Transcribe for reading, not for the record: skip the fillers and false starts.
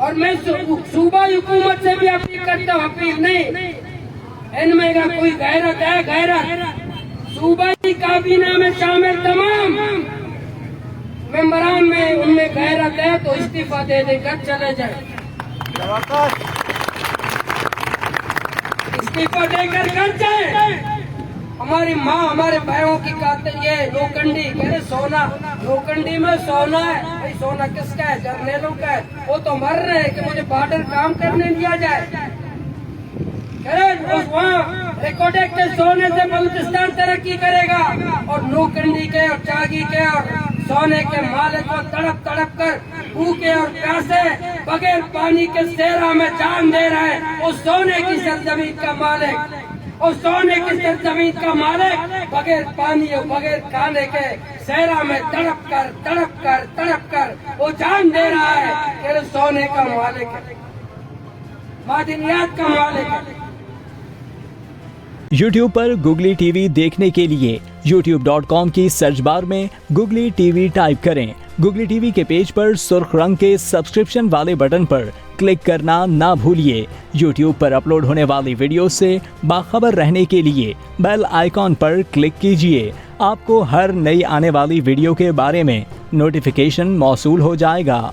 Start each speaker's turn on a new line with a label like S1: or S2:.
S1: और मैं सूबाई हुकूमत से भी अपील करता हूँ, अपील नहीं, इनमें का कोई गैरत है, गैरत सूबाई काबीना में शामिल तमाम मेंबरान में उनमें गैरत है तो इस्तीफा दे देकर चले जाए, इस्तीफा देकर घर जाए। हमारी माँ हमारे भाइयों की कहते ये लोखंडी कह रहे सोना, लोखंडी में सोना है, भाई सोना किसका है? जर्नेलों का है। वो तो मर रहे हैं कि मुझे बॉर्डर काम करने दिया जाए। वहाँ रिकॉर्डेड के सोने से बलूचिस्तान तरक्की करेगा और लोखंडी के और जागी के और सोने के मालिक को तड़प तड़प कर भूखे और प्यासे बगैर पानी के सेहरा में जान दे रहा है। उस सोने की सरजमीन का मालिक, उस सोने की सरजमीन का मालिक बगैर पानी और बगैर खाने के सेहरा में तड़प कर वो जान दे रहा है कि सोने का मालिक है, मादनियात का मालिक है।
S2: YouTube पर गुगली टीवी देखने के लिए youtube.com की सर्च बार में गुगली टीवी टाइप करें। गुगली टीवी के पेज पर सुर्ख रंग के सब्सक्रिप्शन वाले बटन पर क्लिक करना ना भूलिए। YouTube पर अपलोड होने वाली वीडियो से बाखबर रहने के लिए बेल आइकॉन पर क्लिक कीजिए। आपको हर नई आने वाली वीडियो के बारे में नोटिफिकेशन मौसूल हो जाएगा।